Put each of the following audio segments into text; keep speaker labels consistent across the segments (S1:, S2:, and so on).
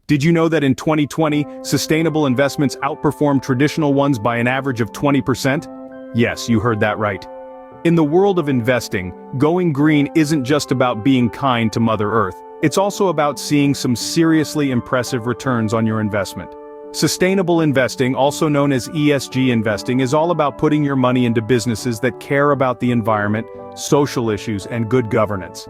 S1: Did you know that in 2020, sustainable investments outperformed traditional ones by an average of 20%? Yes, you heard that right. In the world of investing, going green isn't just about being kind to Mother Earth. It's also about seeing some seriously impressive returns on your investment. Sustainable investing, also known as ESG investing, is all about putting your money into businesses that care about the environment, social issues, and good governance.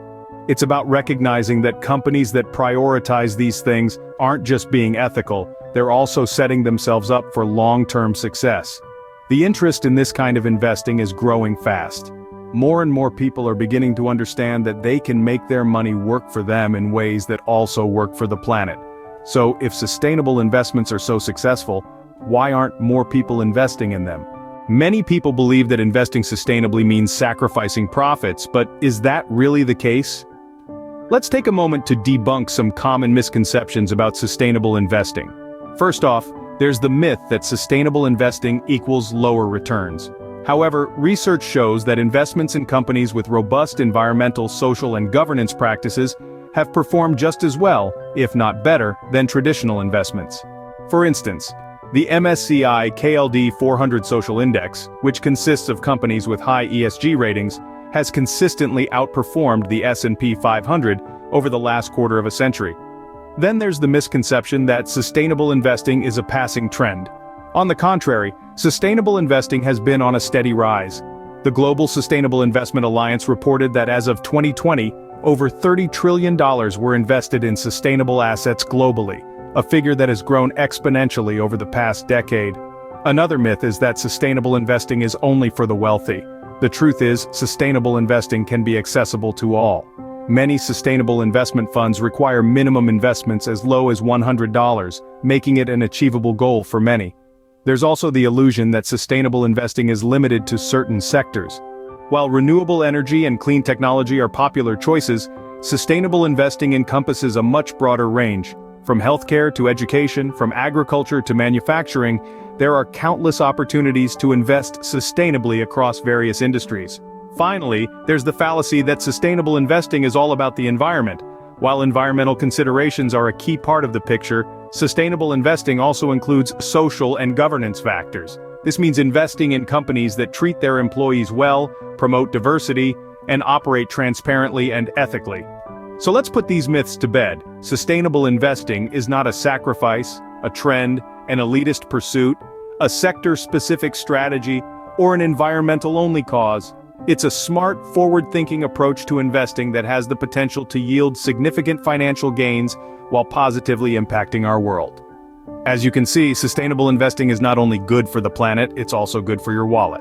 S1: It's about recognizing that companies that prioritize these things aren't just being ethical, they're also setting themselves up for long-term success. The interest in this kind of investing is growing fast. More and more people are beginning to understand that they can make their money work for them in ways that also work for the planet. So, if sustainable investments are so successful, why aren't more people investing in them? Many people believe that investing sustainably means sacrificing profits, but is that really the case? Let's take a moment to debunk some common misconceptions about sustainable investing. First off, there's the myth that sustainable investing equals lower returns. However, research shows that investments in companies with robust environmental, social, and governance practices have performed just as well, if not better, than traditional investments. For instance, the MSCI KLD 400 Social Index, which consists of companies with high ESG ratings, has consistently outperformed the S&P 500 over the last quarter of a century. Then there's the misconception that sustainable investing is a passing trend. On the contrary, sustainable investing has been on a steady rise. The Global Sustainable Investment Alliance reported that as of 2020, over $30 trillion were invested in sustainable assets globally, a figure that has grown exponentially over the past decade. Another myth is that sustainable investing is only for the wealthy. The truth is, sustainable investing can be accessible to all. Many sustainable investment funds require minimum investments as low as $100, making it an achievable goal for many. There's also the illusion that sustainable investing is limited to certain sectors. While renewable energy and clean technology are popular choices, sustainable investing encompasses a much broader range. From healthcare to education, from agriculture to manufacturing, there are countless opportunities to invest sustainably across various industries. Finally, there's the fallacy that sustainable investing is all about the environment. While environmental considerations are a key part of the picture, sustainable investing also includes social and governance factors. This means investing in companies that treat their employees well, promote diversity, and operate transparently and ethically. So let's put these myths to bed. Sustainable investing is not a sacrifice, a trend, an elitist pursuit, a sector-specific strategy, or an environmental-only cause. It's a smart, forward-thinking approach to investing that has the potential to yield significant financial gains while positively impacting our world. As you can see, sustainable investing is not only good for the planet, it's also good for your wallet.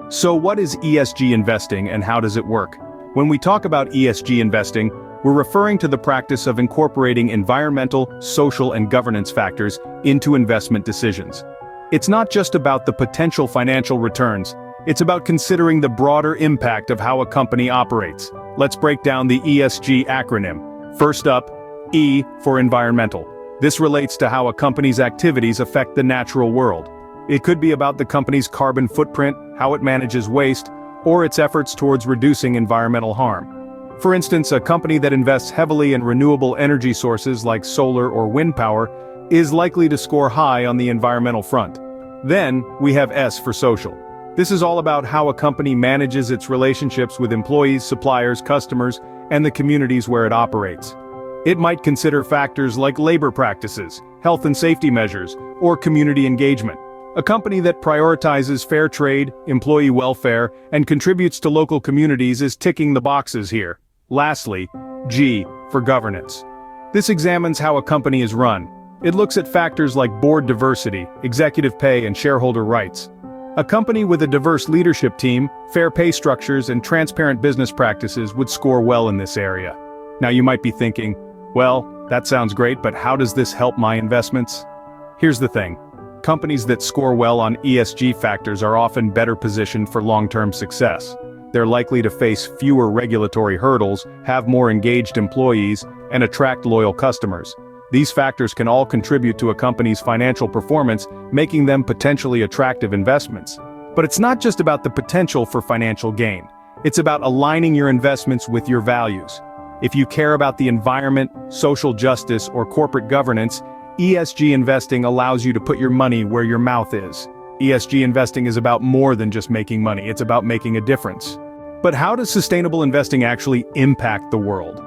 S1: So what is ESG investing and how does it work? When we talk about ESG investing, we're referring to the practice of incorporating environmental, social, and governance factors into investment decisions. It's not just about the potential financial returns, it's about considering the broader impact of how a company operates. Let's break down the ESG acronym. First up, E for environmental. This relates to how a company's activities affect the natural world. It could be about the company's carbon footprint, how it manages waste, or its efforts towards reducing environmental harm. For instance, a company that invests heavily in renewable energy sources like solar or wind power is likely to score high on the environmental front. Then, we have S for social. This is all about how a company manages its relationships with employees, suppliers, customers, and the communities where it operates. It might consider factors like labor practices, health and safety measures, or community engagement. A company that prioritizes fair trade, employee welfare, and contributes to local communities is ticking the boxes here. Lastly, G for governance. This examines how a company is run. It looks at factors like board diversity, executive pay, and shareholder rights. A company with a diverse leadership team, fair pay structures, and transparent business practices would score well in this area. Now you might be thinking, well, that sounds great, but how does this help my investments? Here's the thing. Companies that score well on ESG factors are often better positioned for long-term success. They're likely to face fewer regulatory hurdles, have more engaged employees, and attract loyal customers. These factors can all contribute to a company's financial performance, making them potentially attractive investments. But it's not just about the potential for financial gain. It's about aligning your investments with your values. If you care about the environment, social justice, or corporate governance, ESG investing allows you to put your money where your mouth is. ESG investing is about more than just making money, it's about making a difference. But how does sustainable investing actually impact the world?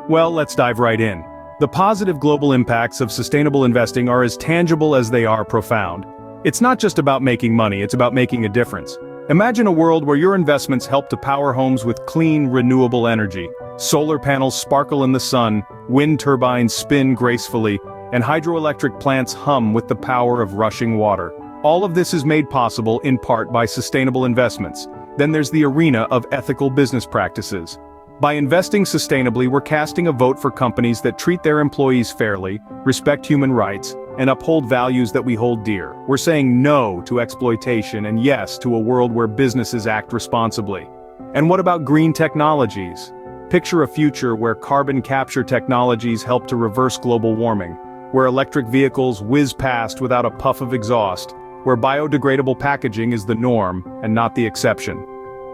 S1: Well, let's dive right in. The positive global impacts of sustainable investing are as tangible as they are profound. It's not just about making money, it's about making a difference. Imagine a world where your investments help to power homes with clean, renewable energy. Solar panels sparkle in the sun, wind turbines spin gracefully, and hydroelectric plants hum with the power of rushing water. All of this is made possible in part by sustainable investments. Then there's the arena of ethical business practices. By investing sustainably, we're casting a vote for companies that treat their employees fairly, respect human rights, and uphold values that we hold dear. We're saying no to exploitation and yes to a world where businesses act responsibly. And what about green technologies? Picture a future where carbon capture technologies help to reverse global warming, where electric vehicles whiz past without a puff of exhaust, where biodegradable packaging is the norm and not the exception.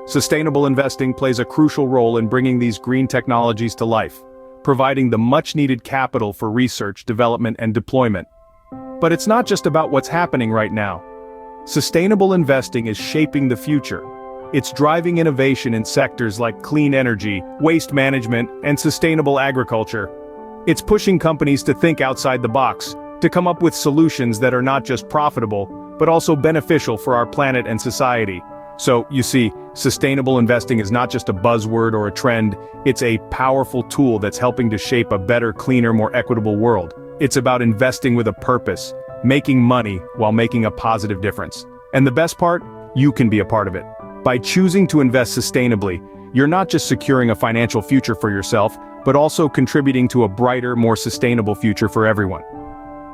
S1: Sustainable investing plays a crucial role in bringing these green technologies to life, providing the much-needed capital for research, development, and deployment. But it's not just about what's happening right now. Sustainable investing is shaping the future. It's driving innovation in sectors like clean energy, waste management, and sustainable agriculture. It's pushing companies to think outside the box, to come up with solutions that are not just profitable, but also beneficial for our planet and society. So, you see, sustainable investing is not just a buzzword or a trend, it's a powerful tool that's helping to shape a better, cleaner, more equitable world. It's about investing with a purpose, making money while making a positive difference. And the best part? You can be a part of it. By choosing to invest sustainably, you're not just securing a financial future for yourself, but also contributing to a brighter, more sustainable future for everyone.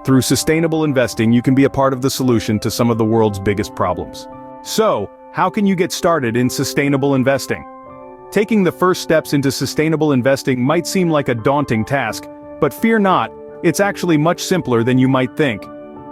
S1: Through sustainable investing, you can be a part of the solution to some of the world's biggest problems. So, how can you get started in sustainable investing? Taking the first steps into sustainable investing might seem like a daunting task, but fear not, it's actually much simpler than you might think.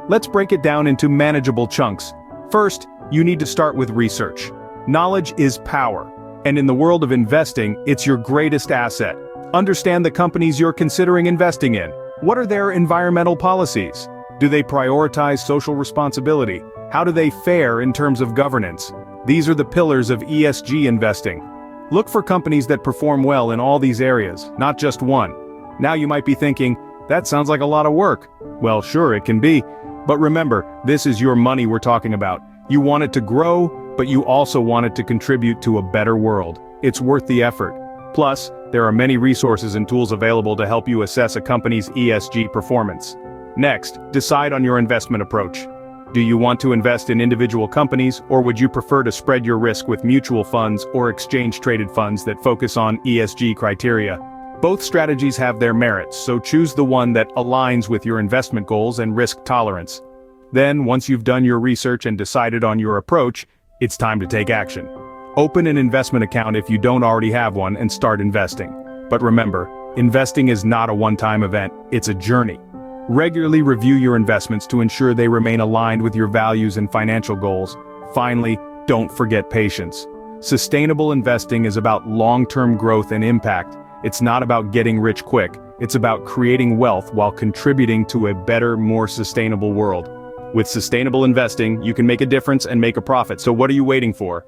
S1: Let's break it down into manageable chunks. First, you need to start with research. Knowledge is power, and in the world of investing, it's your greatest asset. Understand the companies you're considering investing in. What are their environmental policies? Do they prioritize social responsibility? How do they fare in terms of governance? These are the pillars of ESG investing. Look for companies that perform well in all these areas, not just one. Now you might be thinking, that sounds like a lot of work. Well, sure, it can be. But remember, this is your money we're talking about. You want it to grow, but you also want it to contribute to a better world. It's worth the effort. Plus, there are many resources and tools available to help you assess a company's ESG performance. Next, decide on your investment approach. Do you want to invest in individual companies, or would you prefer to spread your risk with mutual funds or exchange-traded funds that focus on ESG criteria? Both strategies have their merits, so choose the one that aligns with your investment goals and risk tolerance. Then, once you've done your research and decided on your approach, it's time to take action. Open an investment account if you don't already have one and start investing. But remember, investing is not a one-time event, it's a journey. Regularly review your investments to ensure they remain aligned with your values and financial goals. Finally, don't forget patience. Sustainable investing is about long-term growth and impact. It's not about getting rich quick. It's about creating wealth while contributing to a better, more sustainable world. With sustainable investing, you can make a difference and make a profit. So what are you waiting for?